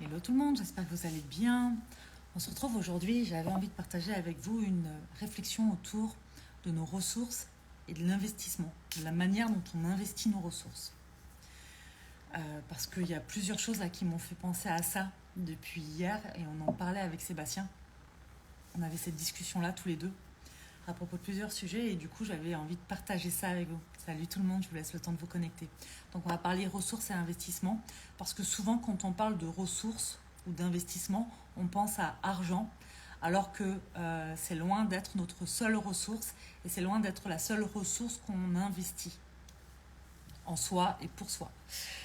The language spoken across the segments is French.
Hello tout le monde, j'espère que vous allez bien. On se retrouve aujourd'hui, j'avais envie de partager avec vous une réflexion autour de nos ressources et de l'investissement, de la manière dont on investit nos ressources. Parce qu'il y a plusieurs choses là qui m'ont fait penser à ça depuis hier et on en parlait avec Sébastien. On avait cette discussion-là tous les deux à propos de plusieurs sujets et du coup j'avais envie de partager ça avec vous. Salut tout le monde, je vous laisse le temps de vous connecter. Donc on va parler ressources et investissement parce que souvent quand on parle de ressources ou d'investissement, on pense à argent alors que c'est loin d'être notre seule ressource et c'est loin d'être la seule ressource qu'on investit en soi et pour soi.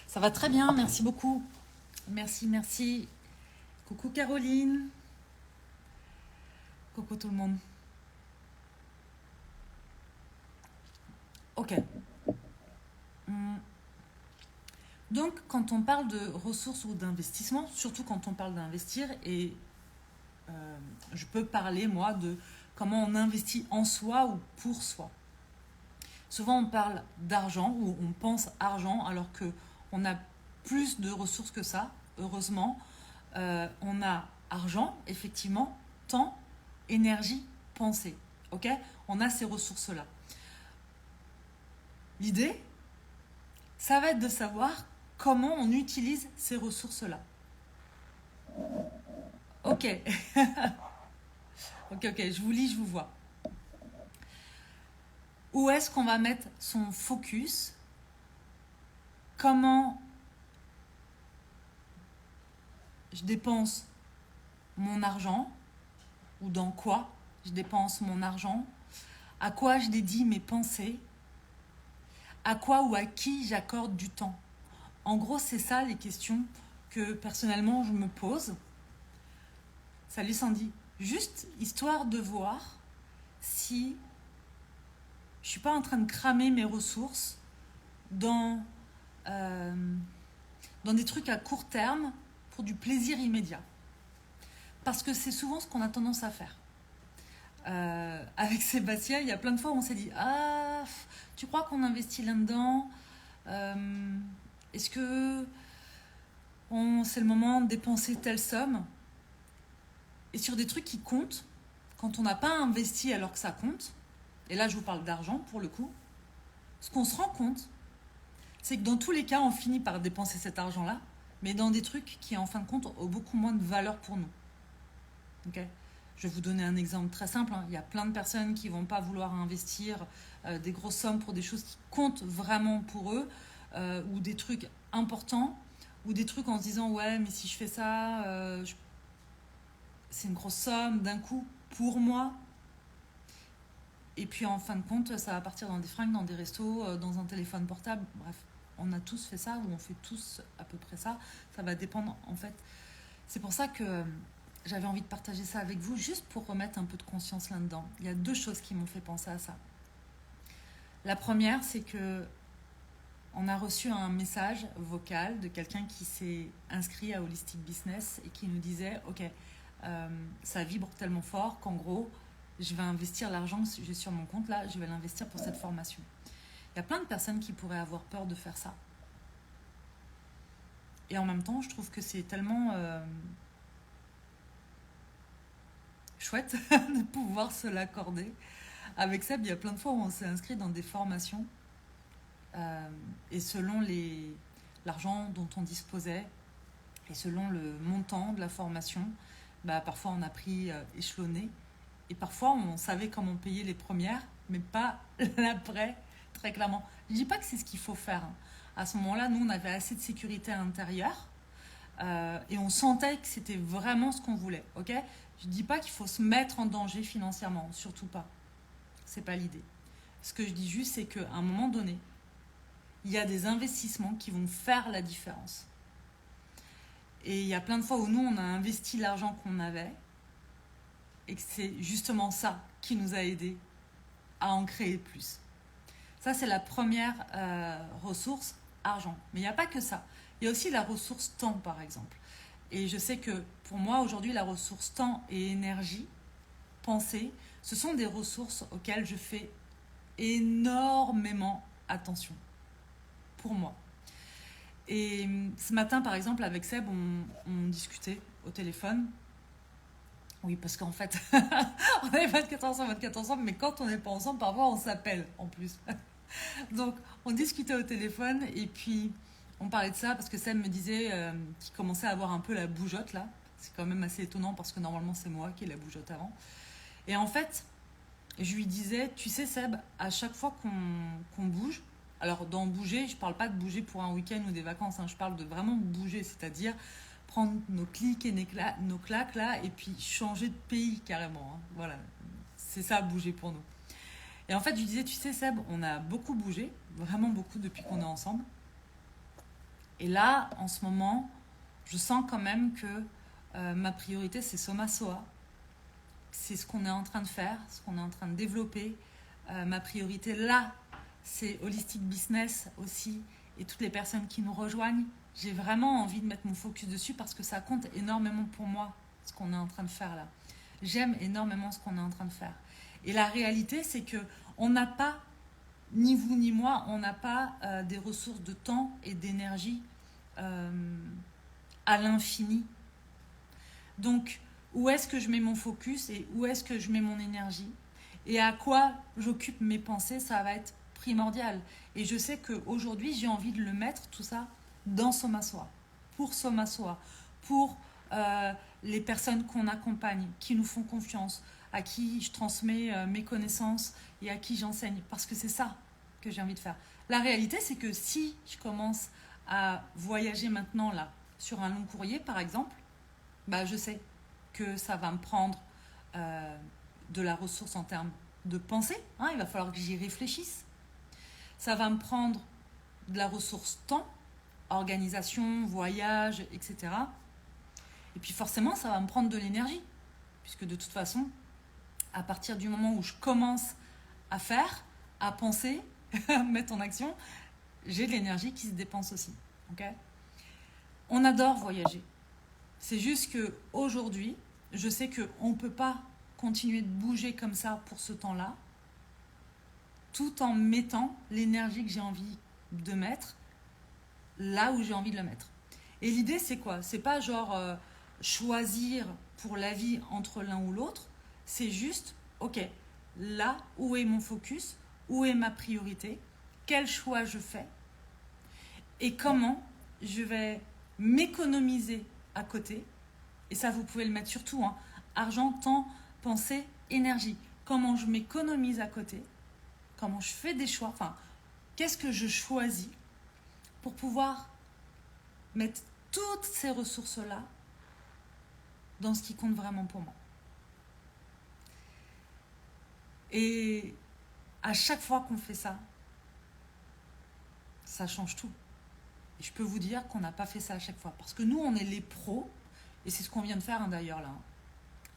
Ça va très bien, merci beaucoup. Merci, merci. Coucou Caroline. Coucou tout le monde. Ok. Donc, quand on parle de ressources ou d'investissement, surtout quand on parle d'investir, et je peux parler, moi, de comment on investit en soi ou pour soi. Souvent, on parle d'argent ou on pense argent alors qu'on a plus de ressources que ça, heureusement. On a argent, effectivement, temps, énergie, pensée. Ok. On a ces ressources-là. L'idée, ça va être de savoir comment on utilise ces ressources-là. Ok, ok, je vous lis, je vous vois. Où est-ce qu'on va mettre son focus? Comment je dépense mon argent? Ou dans quoi je dépense mon argent? À quoi je dédie mes pensées? À quoi ou à qui j'accorde du temps? En gros, c'est ça les questions que personnellement je me pose. Salut Sandy. Juste histoire de voir si je ne suis pas en train de cramer mes ressources dans, euh, dans des trucs à court terme pour du plaisir immédiat. Parce que c'est souvent ce qu'on a tendance à faire. Avec Sébastien, il y a plein de fois où on s'est dit ah, tu crois qu'on investit là-dedans? Est-ce que c'est le moment de dépenser telle somme? Et sur des trucs qui comptent, quand on n'a pas investi alors que ça compte, et là je vous parle d'argent pour le coup, ce qu'on se rend compte, c'est que dans tous les cas, on finit par dépenser cet argent-là, mais dans des trucs qui, en fin de compte, ont beaucoup moins de valeur pour nous. Okay. Je vais vous donner un exemple très simple. Il y a plein de personnes qui ne vont pas vouloir investir des grosses sommes pour des choses qui comptent vraiment pour eux, ou des trucs importants, ou des trucs en se disant ouais, mais si je fais ça, c'est une grosse somme d'un coup pour moi. Et puis en fin de compte, ça va partir dans des fringues, dans des restos, dans un téléphone portable. Bref, on a tous fait ça, ou on fait tous à peu près ça. Ça va dépendre en fait. C'est pour ça que j'avais envie de partager ça avec vous, juste pour remettre un peu de conscience là-dedans. Il y a deux choses qui m'ont fait penser à ça. La première, c'est que on a reçu un message vocal de quelqu'un qui s'est inscrit à Holistic Business et qui nous disait ok, ça vibre tellement fort qu'en gros, je vais investir l'argent que j'ai sur mon compte là, je vais l'investir pour cette formation. Il y a plein de personnes qui pourraient avoir peur de faire ça. Et en même temps, je trouve que c'est tellement chouette de pouvoir se l'accorder. Avec Seb, il y a plein de fois où on s'est inscrit dans des formations et selon l'argent dont on disposait et selon le montant de la formation, parfois on a pris échelonné et parfois on savait comment payer les premières, mais pas l'après, très clairement. Je ne dis pas que c'est ce qu'il faut faire. À ce moment-là, nous, on avait assez de sécurité à l'intérieur et on sentait que c'était vraiment ce qu'on voulait. Ok, je ne dis pas qu'il faut se mettre en danger financièrement, surtout pas. C'est pas l'idée. Ce que je dis juste, c'est qu'à un moment donné, il y a des investissements qui vont faire la différence. Et il y a plein de fois où nous, on a investi l'argent qu'on avait et que c'est justement ça qui nous a aidés à en créer plus. Ça, c'est la première ressource, argent. Mais il n'y a pas que ça. Il y a aussi la ressource temps, par exemple. Et je sais que pour moi, aujourd'hui, la ressource temps et énergie, pensée, ce sont des ressources auxquelles je fais énormément attention. Pour moi. Et ce matin, par exemple, avec Seb, on discutait au téléphone. Oui, parce qu'en fait, on est 24 ensemble, mais quand on n'est pas ensemble, parfois on s'appelle en plus. Donc, on discutait au téléphone et puis on parlait de ça parce que Seb me disait qu'il commençait à avoir un peu la bougeotte là. C'est quand même assez étonnant parce que normalement c'est moi qui ai la bougeotte avant. Et en fait, je lui disais, tu sais Seb, à chaque fois qu'on bouge, alors dans bouger, je parle pas de bouger pour un week-end ou des vacances, hein, je parle de vraiment bouger, c'est-à-dire prendre nos clics et nos claques là et puis changer de pays carrément, hein. Voilà, c'est ça bouger pour nous. Et en fait, je lui disais, tu sais Seb, on a beaucoup bougé, vraiment beaucoup depuis qu'on est ensemble. Et là, en ce moment, je sens quand même que ma priorité, c'est Soma Soa. C'est ce qu'on est en train de faire, ce qu'on est en train de développer. Ma priorité là, c'est Holistic Business aussi et toutes les personnes qui nous rejoignent. J'ai vraiment envie de mettre mon focus dessus parce que ça compte énormément pour moi, ce qu'on est en train de faire là. J'aime énormément ce qu'on est en train de faire. Et la réalité, c'est que on n'a pas, ni vous ni moi, on n'a pas des ressources de temps et d'énergie à l'infini. Donc, où est-ce que je mets mon focus et où est-ce que je mets mon énergie et à quoi j'occupe mes pensées, ça va être primordial. Et je sais qu'aujourd'hui, j'ai envie de le mettre, tout ça, dans Soma Soa, pour Soma Soa, pour les personnes qu'on accompagne, qui nous font confiance, à qui je transmets mes connaissances et à qui j'enseigne. Parce que c'est ça que j'ai envie de faire. La réalité, c'est que si je commence à voyager maintenant, là, sur un long courrier, par exemple, bah, je sais que ça va me prendre de la ressource en termes de pensée. Hein, il va falloir que j'y réfléchisse. Ça va me prendre de la ressource temps, organisation, voyage, etc. Et puis forcément, ça va me prendre de l'énergie. Puisque de toute façon, à partir du moment où je commence à faire, à penser, à mettre en action, j'ai de l'énergie qui se dépense aussi. Okay, on adore voyager. C'est juste qu'aujourd'hui, je sais qu'on ne peut pas continuer de bouger comme ça pour ce temps-là, tout en mettant l'énergie que j'ai envie de mettre là où j'ai envie de le mettre. Et l'idée, c'est quoi? C'est pas genre choisir pour la vie entre l'un ou l'autre, c'est juste, ok, là où est mon focus, où est ma priorité, quel choix je fais et comment je vais m'économiser à côté. Et ça, vous pouvez le mettre sur tout, hein. Argent, temps, pensée, énergie. Comment je m'économise à côté, comment je fais des choix, enfin, qu'est-ce que je choisis pour pouvoir mettre toutes ces ressources-là dans ce qui compte vraiment pour moi. Et à chaque fois qu'on fait ça, ça change tout. Et je peux vous dire qu'on n'a pas fait ça à chaque fois. Parce que nous, on est les pros, et c'est ce qu'on vient de faire d'ailleurs là.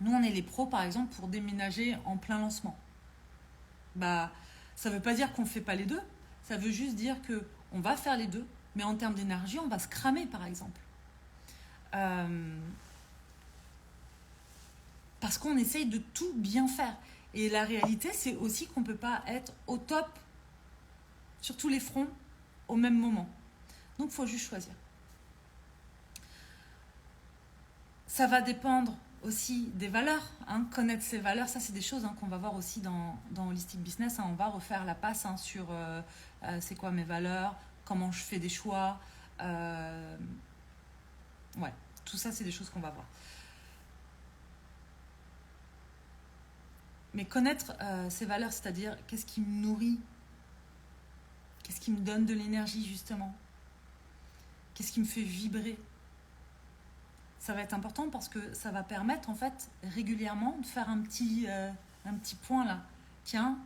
Nous, on est les pros, par exemple, pour déménager en plein lancement. Bah, ça ne veut pas dire qu'on ne fait pas les deux. Ça veut juste dire qu'on va faire les deux, mais en termes d'énergie, on va se cramer, par exemple. Parce qu'on essaye de tout bien faire. Et la réalité, c'est aussi qu'on ne peut pas être au top sur tous les fronts au même moment. Donc, il faut juste choisir. Ça va dépendre aussi des valeurs. Hein. Connaître ses valeurs, ça, c'est des choses qu'on va voir aussi dans Holistic Business. Hein. On va refaire la passe sur c'est quoi mes valeurs, comment je fais des choix. Ouais, tout ça, c'est des choses qu'on va voir. Mais connaître ces valeurs, c'est-à-dire qu'est-ce qui me nourrit, qu'est-ce qui me donne de l'énergie justement, qu'est-ce qui me fait vibrer, ça va être important parce que ça va permettre en fait régulièrement de faire un petit point là. Tiens,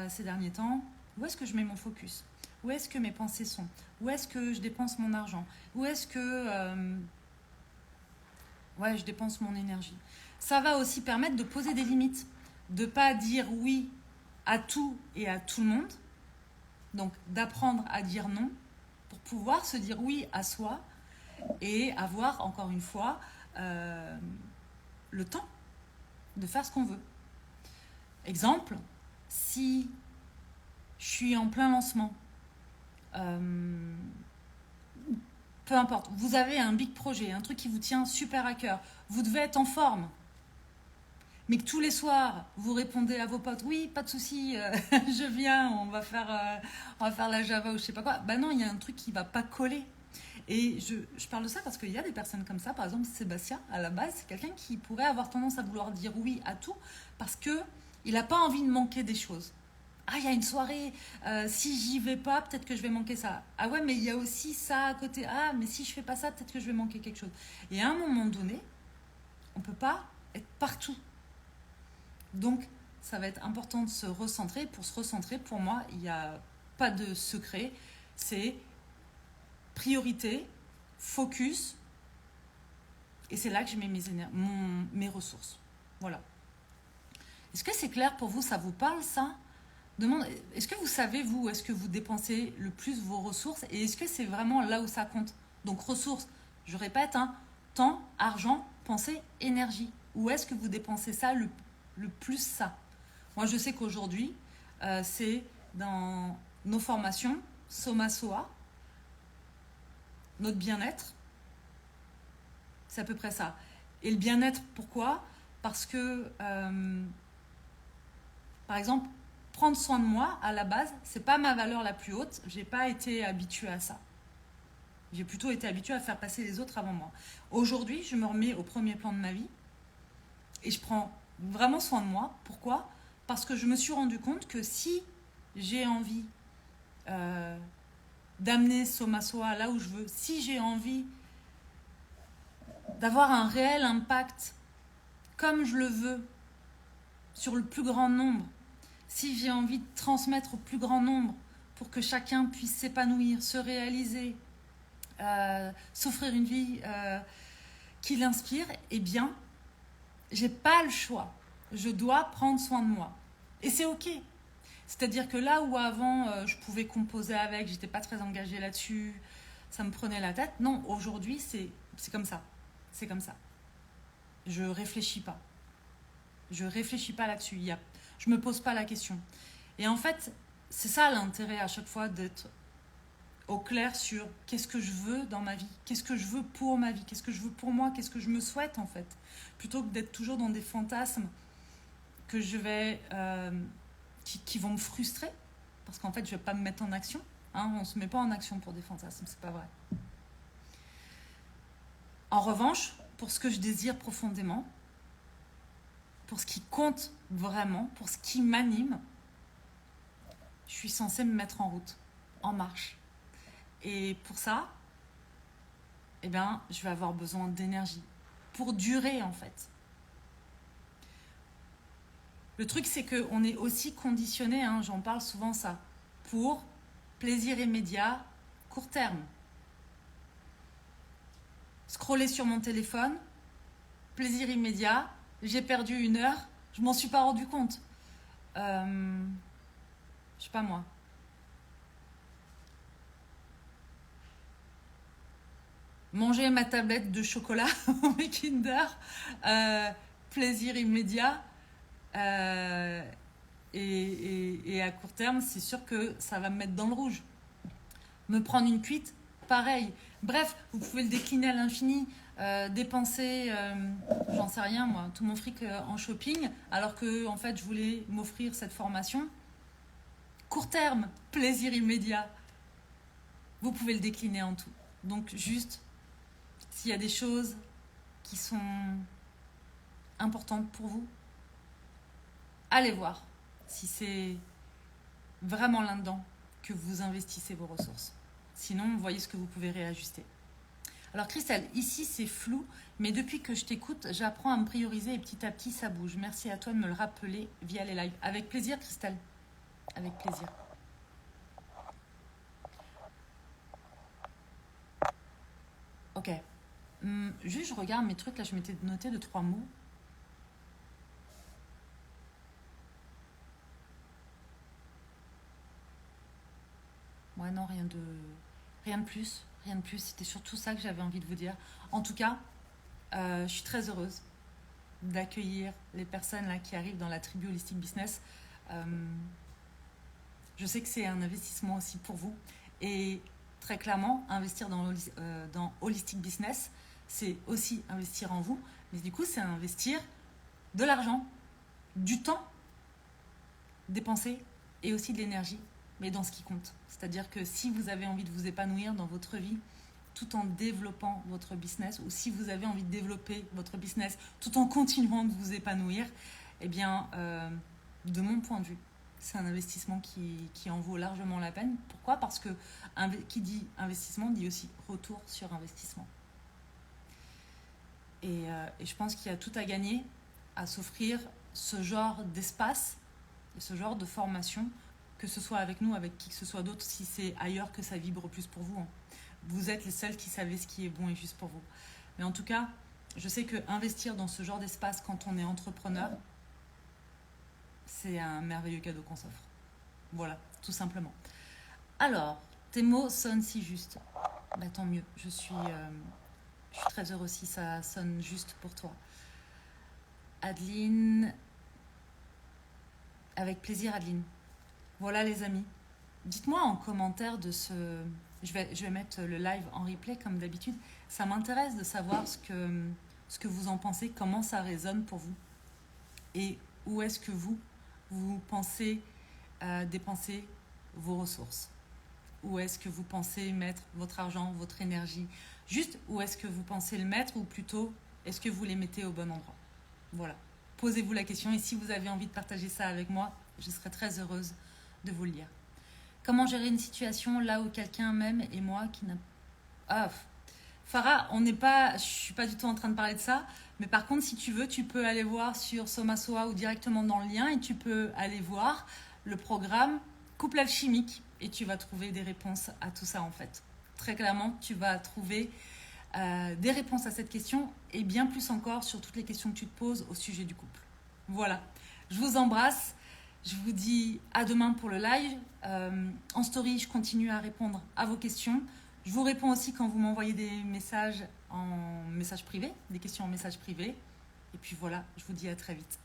ces derniers temps, où est-ce que je mets mon focus? Où est-ce que mes pensées sont? Où est-ce que je dépense mon argent? Où est-ce que je dépense mon énergie? Ça va aussi permettre de poser des limites, de ne pas dire oui à tout et à tout le monde. Donc d'apprendre à dire non pour pouvoir se dire oui à soi et avoir encore une fois le temps de faire ce qu'on veut. Exemple, si je suis en plein lancement, peu importe, vous avez un big projet, un truc qui vous tient super à cœur, vous devez être en forme, mais que tous les soirs, vous répondez à vos potes, oui, pas de souci, je viens, on va faire la Java ou je sais pas quoi. Ben non, il y a un truc qui va pas coller. Et je parle de ça parce qu'il y a des personnes comme ça, par exemple Sébastien, à la base, c'est quelqu'un qui pourrait avoir tendance à vouloir dire oui à tout parce que il n'a pas envie de manquer des choses. Ah, il y a une soirée, si j'y vais pas, peut-être que je vais manquer ça. Ah ouais, mais il y a aussi ça à côté. Ah, mais si je fais pas ça, peut-être que je vais manquer quelque chose. Et à un moment donné, on peut pas être partout. Donc, ça va être important de se recentrer. Pour se recentrer, pour moi, il n'y a pas de secret. C'est priorité, focus, et c'est là que je mets mes ressources. Voilà. Est-ce que c'est clair pour vous? Ça vous parle, ça? Est-ce que vous savez, vous, où est-ce que vous dépensez le plus vos ressources? Et est-ce que c'est vraiment là où ça compte? Donc, ressources, je répète, hein, temps, argent, pensée, énergie. Où est-ce que vous dépensez ça le plus ça? Moi, je sais qu'aujourd'hui, c'est dans nos formations, Soma Soa, notre bien-être, c'est à peu près ça. Et le bien-être, pourquoi? Parce que, par exemple, prendre soin de moi, à la base, c'est pas ma valeur la plus haute. J'ai pas été habituée à ça. J'ai plutôt été habituée à faire passer les autres avant moi. Aujourd'hui, je me remets au premier plan de ma vie et je prends vraiment soin de moi. Pourquoi? Parce que je me suis rendu compte que si j'ai envie d'amener Soma Soa là où je veux, si j'ai envie d'avoir un réel impact comme je le veux sur le plus grand nombre, si j'ai envie de transmettre au plus grand nombre pour que chacun puisse s'épanouir, se réaliser, s'offrir une vie qui l'inspire, eh bien, j'ai pas le choix. Je dois prendre soin de moi. Et c'est ok. C'est-à-dire que là où avant je pouvais composer avec, j'étais pas très engagée là-dessus, ça me prenait la tête. Non, aujourd'hui c'est comme ça. C'est comme ça. Je réfléchis pas. Je réfléchis pas là-dessus. Je me pose pas la question. Et en fait, c'est ça l'intérêt à chaque fois d'être au clair sur qu'est-ce que je veux dans ma vie, qu'est-ce que je veux pour ma vie, qu'est-ce que je veux pour moi, qu'est-ce que je me souhaite en fait, plutôt que d'être toujours dans des fantasmes que je vais qui vont me frustrer parce qu'en fait je vais pas me mettre en action. Hein, on se met pas en action pour des fantasmes, c'est pas vrai. En revanche, pour ce que je désire profondément, pour ce qui compte vraiment, pour ce qui m'anime, je suis censée me mettre en route, en marche. Et pour ça, eh bien, je vais avoir besoin d'énergie pour durer en fait. Le truc, c'est qu'on est aussi conditionné, hein, j'en parle souvent ça, pour plaisir immédiat, court terme. Scroller sur mon téléphone, plaisir immédiat, j'ai perdu 1 heure, je m'en suis pas rendu compte. Je sais pas moi. Manger ma tablette de chocolat au Kinder, plaisir immédiat. Et à court terme, c'est sûr que ça va me mettre dans le rouge. Me prendre une cuite, pareil. Bref, vous pouvez le décliner à l'infini. Dépenser, j'en sais rien moi, tout mon fric en shopping, alors que en fait je voulais m'offrir cette formation. Court terme, plaisir immédiat. Vous pouvez le décliner en tout. Donc juste, s'il y a des choses qui sont importantes pour vous, allez voir si c'est vraiment là-dedans que vous investissez vos ressources. Sinon, voyez ce que vous pouvez réajuster. Alors Christelle, ici c'est flou, mais depuis que je t'écoute, j'apprends à me prioriser et petit à petit ça bouge. Merci à toi de me le rappeler via les lives. Avec plaisir Christelle, avec plaisir. Ok, juste je regarde mes trucs, là je m'étais noté 2-3 mots. Ouais non, rien de plus. Rien de plus, c'était surtout ça que j'avais envie de vous dire. En tout cas, je suis très heureuse d'accueillir les personnes là qui arrivent dans la tribu Holistic Business. Je sais que c'est un investissement aussi pour vous. Et très clairement, investir dans Holistic Business, c'est aussi investir en vous, mais du coup, c'est investir de l'argent, du temps dépensé et aussi de l'énergie, mais dans ce qui compte. C'est-à-dire que si vous avez envie de vous épanouir dans votre vie, tout en développant votre business, ou si vous avez envie de développer votre business tout en continuant de vous épanouir, eh bien, de mon point de vue, c'est un investissement qui en vaut largement la peine. Pourquoi ? Parce que qui dit investissement dit aussi retour sur investissement. Et je pense qu'il y a tout à gagner à s'offrir ce genre d'espace, ce genre de formation, que ce soit avec nous, avec qui que ce soit d'autre, si c'est ailleurs que ça vibre plus pour vous. Vous êtes les seuls qui savez ce qui est bon et juste pour vous. Mais en tout cas, je sais que investir dans ce genre d'espace quand on est entrepreneur, c'est un merveilleux cadeau qu'on s'offre. Voilà, tout simplement. Alors, tes mots sonnent si justes. Bah, tant mieux, je suis très heureuse si ça sonne juste pour toi. Adeline, avec plaisir Adeline. Voilà les amis. Dites-moi en commentaire de ce... Je vais mettre le live en replay comme d'habitude. Ça m'intéresse de savoir ce que vous en pensez, comment ça résonne pour vous. Et où est-ce que vous pensez dépenser vos ressources. Où est-ce que vous pensez mettre votre argent, votre énergie. Juste où est-ce que vous pensez le mettre ou plutôt est-ce que vous les mettez au bon endroit. Voilà. Posez-vous la question et si vous avez envie de partager ça avec moi, je serai très heureuse de vous le lire. Comment gérer une situation là où quelqu'un m'aime et moi qui n'a... Ah, Farah, je suis pas du tout en train de parler de ça, mais par contre, si tu veux, tu peux aller voir sur Somasoa ou directement dans le lien et tu peux aller voir le programme Couple Alchimique et tu vas trouver des réponses à tout ça en fait. Très clairement, tu vas trouver des réponses à cette question et bien plus encore sur toutes les questions que tu te poses au sujet du couple. Voilà, je vous embrasse. Je vous dis à demain pour le live. En story, je continue à répondre à vos questions. Je vous réponds aussi quand vous m'envoyez des messages en message privé, des questions en message privé. Et puis voilà, je vous dis à très vite.